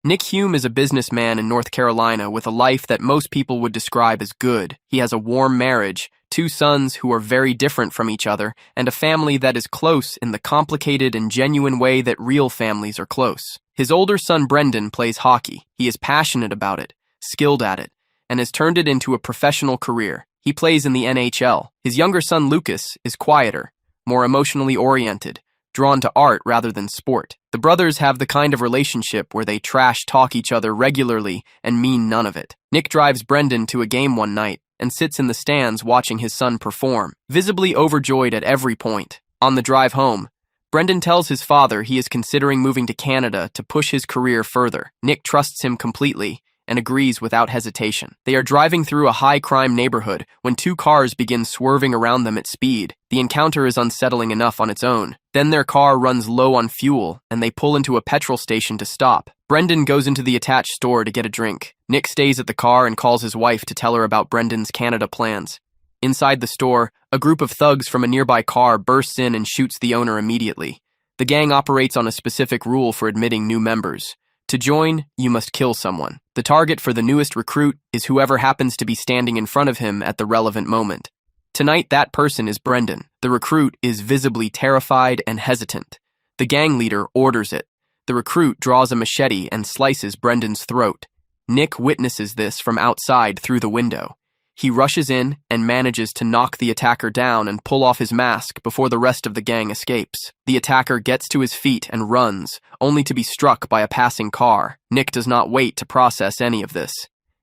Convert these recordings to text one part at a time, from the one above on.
Nick Hume is a businessman in North Carolina with a life that most people would describe as good. He has a warm marriage, 2 sons who are very different from each other, and a family that is close in the complicated and genuine way that real families are close. His older son Brendan plays hockey. He is passionate about it, skilled at it, and has turned it into a professional career. He plays in the NHL. His younger son Lucas is quieter, more emotionally oriented, drawn to art rather than sport. The brothers have the kind of relationship where they trash talk each other regularly and mean none of it. Nick drives Brendan to a game one night and sits in the stands watching his son perform, visibly overjoyed at every point. On the drive home, Brendan tells his father he is considering moving to Canada to push his career further. Nick trusts him completely and agrees without hesitation. They are driving through a high-crime neighborhood when 2 cars begin swerving around them at speed. The encounter is unsettling enough on its own. Then their car runs low on fuel, and they pull into a petrol station to stop. Brendan goes into the attached store to get a drink. Nick stays at the car and calls his wife to tell her about Brendan's Canada plans. Inside the store, a group of thugs from a nearby car bursts in and shoots the owner immediately. The gang operates on a specific rule for admitting new members. To join, you must kill someone. The target for the newest recruit is whoever happens to be standing in front of him at the relevant moment. Tonight, that person is Brendan. The recruit is visibly terrified and hesitant. The gang leader orders it. The recruit draws a machete and slices Brendan's throat. Nick witnesses this from outside through the window. He rushes in and manages to knock the attacker down and pull off his mask before the rest of the gang escapes. The attacker gets to his feet and runs, only to be struck by a passing car. Nick does not wait to process any of this.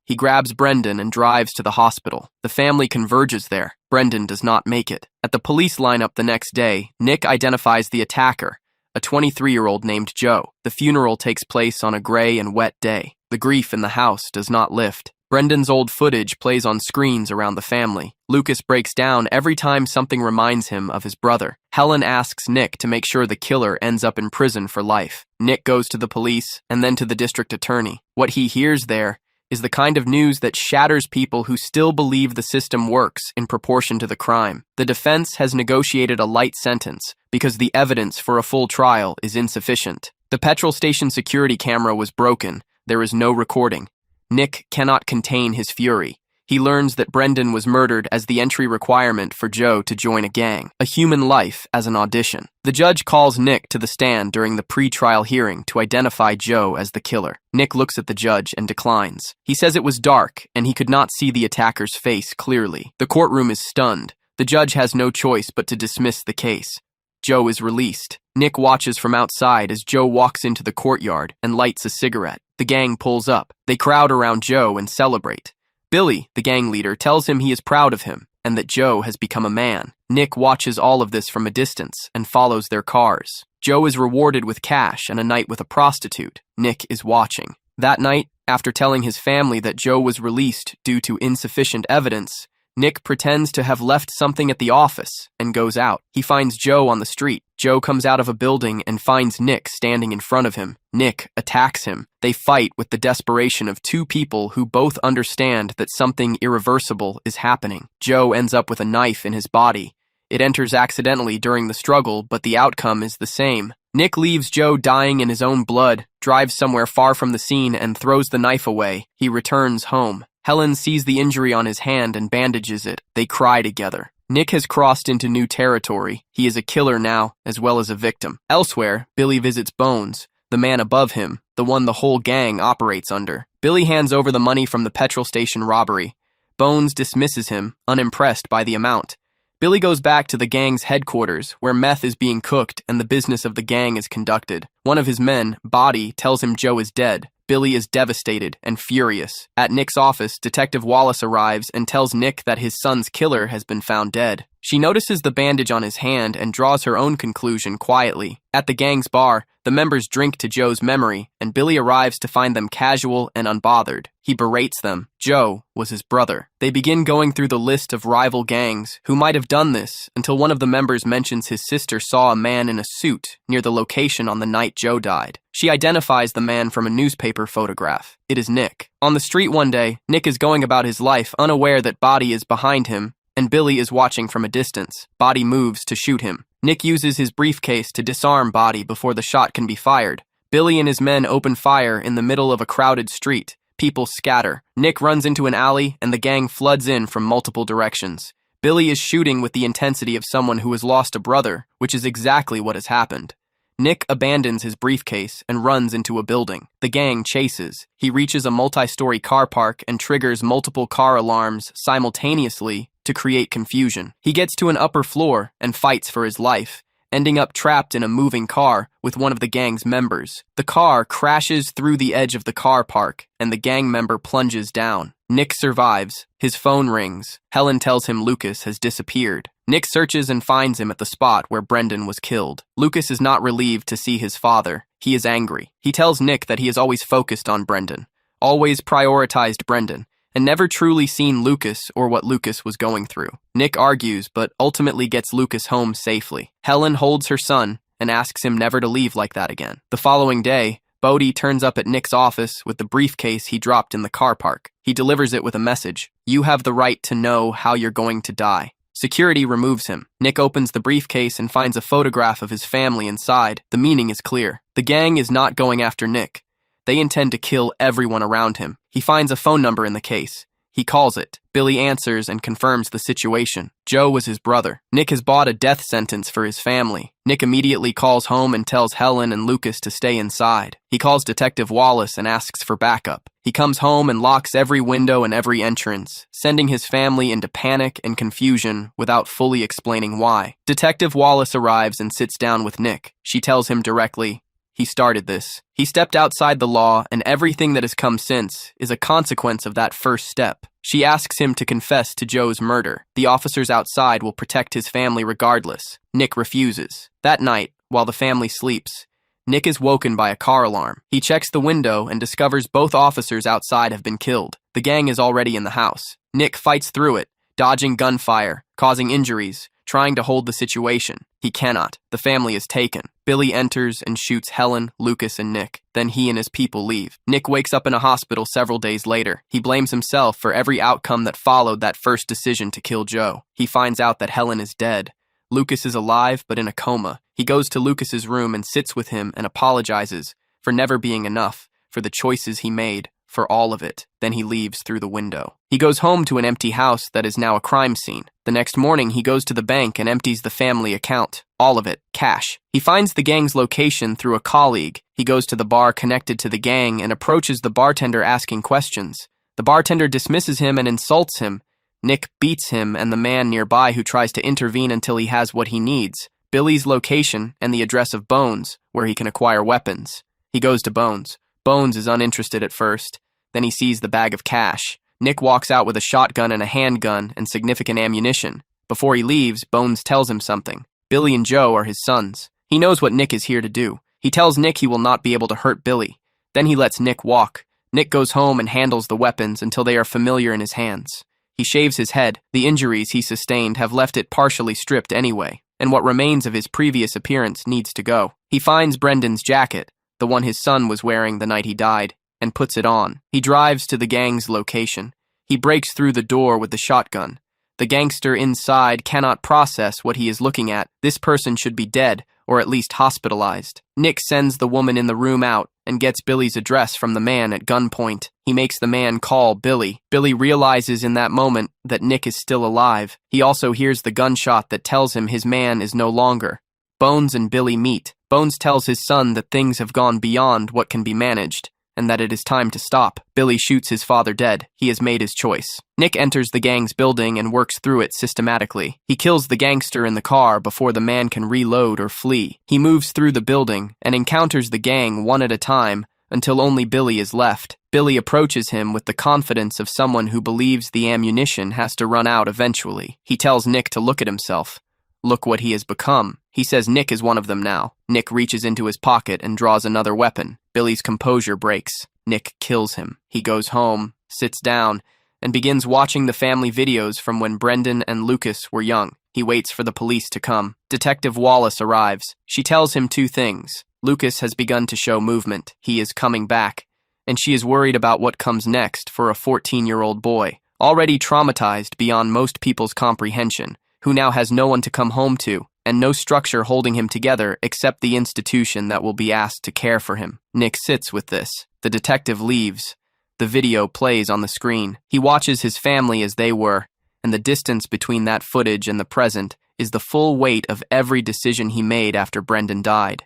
He grabs Brendan and drives to the hospital. The family converges there. Brendan does not make it. At the police lineup the next day, Nick identifies the attacker, a 23-year-old named Joe. The funeral takes place on a gray and wet day. The grief in the house does not lift. Brendan's old footage plays on screens around the family. Lucas breaks down every time something reminds him of his brother. Helen asks Nick to make sure the killer ends up in prison for life. Nick goes to the police and then to the district attorney. What he hears there is the kind of news that shatters people who still believe the system works in proportion to the crime. The defense has negotiated a light sentence because the evidence for a full trial is insufficient. The petrol station security camera was broken. There is no recording. Nick cannot contain his fury. He learns that Brendan was murdered as the entry requirement for Joe to join a gang, a human life as an audition. The judge calls Nick to the stand during the pre-trial hearing to identify Joe as the killer. Nick looks at the judge and declines. He says it was dark and he could not see the attacker's face clearly. The courtroom is stunned. The judge has no choice but to dismiss the case. Joe is released. Nick watches from outside as Joe walks into the courtyard and lights a cigarette. The gang pulls up. They crowd around Joe and celebrate. Billy, the gang leader, tells him he is proud of him and that Joe has become a man. Nick watches all of this from a distance and follows their cars. Joe is rewarded with cash and a night with a prostitute. Nick is watching. That night, after telling his family that Joe was released due to insufficient evidence, Nick pretends to have left something at the office and goes out. He finds Joe on the street. Joe comes out of a building and finds Nick standing in front of him. Nick attacks him. They fight with the desperation of 2 people who both understand that something irreversible is happening. Joe ends up with a knife in his body. It enters accidentally during the struggle, but the outcome is the same. Nick leaves Joe dying in his own blood, drives somewhere far from the scene, and throws the knife away. He returns home. Helen sees the injury on his hand and bandages it. They cry together. Nick has crossed into new territory. He is a killer now, as well as a victim. Elsewhere, Billy visits Bones, the man above him, the one the whole gang operates under. Billy hands over the money from the petrol station robbery. Bones dismisses him, unimpressed by the amount. Billy goes back to the gang's headquarters, where meth is being cooked and the business of the gang is conducted. One of his men, Body, tells him Joe is dead. Billy is devastated and furious. At Nick's office, Detective Wallace arrives and tells Nick that his son's killer has been found dead. She notices the bandage on his hand and draws her own conclusion quietly. At the gang's bar, the members drink to Joe's memory, and Billy arrives to find them casual and unbothered. He berates them. Joe was his brother. They begin going through the list of rival gangs who might have done this until one of the members mentions his sister saw a man in a suit near the location on the night Joe died. She identifies the man from a newspaper photograph. It is Nick. On the street one day, Nick is going about his life unaware that Body is behind him, and Billy is watching from a distance. Body moves to shoot him. Nick uses his briefcase to disarm Body before the shot can be fired. Billy and his men open fire in the middle of a crowded street. People scatter. Nick runs into an alley, and the gang floods in from multiple directions. Billy is shooting with the intensity of someone who has lost a brother, which is exactly what has happened. Nick abandons his briefcase and runs into a building. The gang chases. He reaches a multi-story car park and triggers multiple car alarms simultaneously to create confusion. He gets to an upper floor and fights for his life, ending up trapped in a moving car with one of the gang's members. The car crashes through the edge of the car park, and the gang member plunges down. Nick survives. His phone rings. Helen tells him Lucas has disappeared. Nick searches and finds him at the spot where Brendan was killed. Lucas is not relieved to see his father. He is angry. He tells Nick that he has always focused on Brendan, always prioritized Brendan, and never truly seen Lucas or what Lucas was going through. Nick argues, but ultimately gets Lucas home safely. Helen holds her son and asks him never to leave like that again. The following day, Bodie turns up at Nick's office with the briefcase he dropped in the car park. He delivers it with a message. You have the right to know how you're going to die. Security removes him. Nick opens the briefcase and finds a photograph of his family inside. The meaning is clear. The gang is not going after Nick. They intend to kill everyone around him. He finds a phone number in the case. He calls it. Billy answers and confirms the situation. Joe was his brother. Nick has bought a death sentence for his family. Nick immediately calls home and tells Helen and Lucas to stay inside. He calls Detective Wallace and asks for backup. He comes home and locks every window and every entrance, sending his family into panic and confusion without fully explaining why. Detective Wallace arrives and sits down with Nick. She tells him directly, he started this. He stepped outside the law, and everything that has come since is a consequence of that first step. She asks him to confess to Joe's murder. The officers outside will protect his family regardless. Nick refuses. That night, while the family sleeps, Nick is woken by a car alarm. He checks the window and discovers both officers outside have been killed. The gang is already in the house. Nick fights through it, dodging gunfire, causing injuries, trying to hold the situation. He cannot. The family is taken. Billy enters and shoots Helen, Lucas, and Nick. Then he and his people leave. Nick wakes up in a hospital several days later. He blames himself for every outcome that followed that first decision to kill Joe. He finds out that Helen is dead. Lucas is alive but in a coma. He goes to Lucas's room and sits with him and apologizes for never being enough, for the choices he made, for all of it. Then he leaves through the window. He goes home to an empty house that is now a crime scene. The next morning, he goes to the bank and empties the family account. All of it, cash. He finds the gang's location through a colleague. He goes to the bar connected to the gang and approaches the bartender asking questions. The bartender dismisses him and insults him. Nick beats him and the man nearby who tries to intervene until he has what he needs: Billy's location and the address of Bones, where he can acquire weapons. He goes to Bones. Bones is uninterested at first. Then he sees the bag of cash. Nick walks out with a shotgun and a handgun and significant ammunition. Before he leaves, Bones tells him something. Billy and Joe are his sons. He knows what Nick is here to do. He tells Nick he will not be able to hurt Billy. Then he lets Nick walk. Nick goes home and handles the weapons until they are familiar in his hands. He shaves his head. The injuries he sustained have left it partially stripped anyway, and what remains of his previous appearance needs to go. He finds Brendan's jacket, the one his son was wearing the night he died, and puts it on. He drives to the gang's location. He breaks through the door with the shotgun. The gangster inside cannot process what he is looking at. This person should be dead, or at least hospitalized. Nick sends the woman in the room out and gets Billy's address from the man at gunpoint. He makes the man call Billy. Billy realizes in that moment that Nick is still alive. He also hears the gunshot that tells him his man is no longer. Bones and Billy meet. Bones tells his son that things have gone beyond what can be managed, and that it is time to stop. Billy shoots his father dead. He has made his choice. Nick enters the gang's building and works through it systematically. He kills the gangster in the car before the man can reload or flee. He moves through the building and encounters the gang one at a time until only Billy is left. Billy approaches him with the confidence of someone who believes the ammunition has to run out eventually. He tells Nick to look at himself. Look what he has become. He says Nick is one of them now. Nick reaches into his pocket and draws another weapon. Billy's composure breaks. Nick kills him. He goes home, sits down, and begins watching the family videos from when Brendan and Lucas were young. He waits for the police to come. Detective Wallace arrives. She tells him two things. Lucas has begun to show movement. He is coming back. And she is worried about what comes next for a 14-year-old boy, already traumatized beyond most people's comprehension, who now has no one to come home to. and no structure holding him together except the institution that will be asked to care for him. Nick sits with this. The detective leaves. The video plays on the screen. He watches his family as they were, and the distance between that footage and the present is the full weight of every decision he made after Brendan died.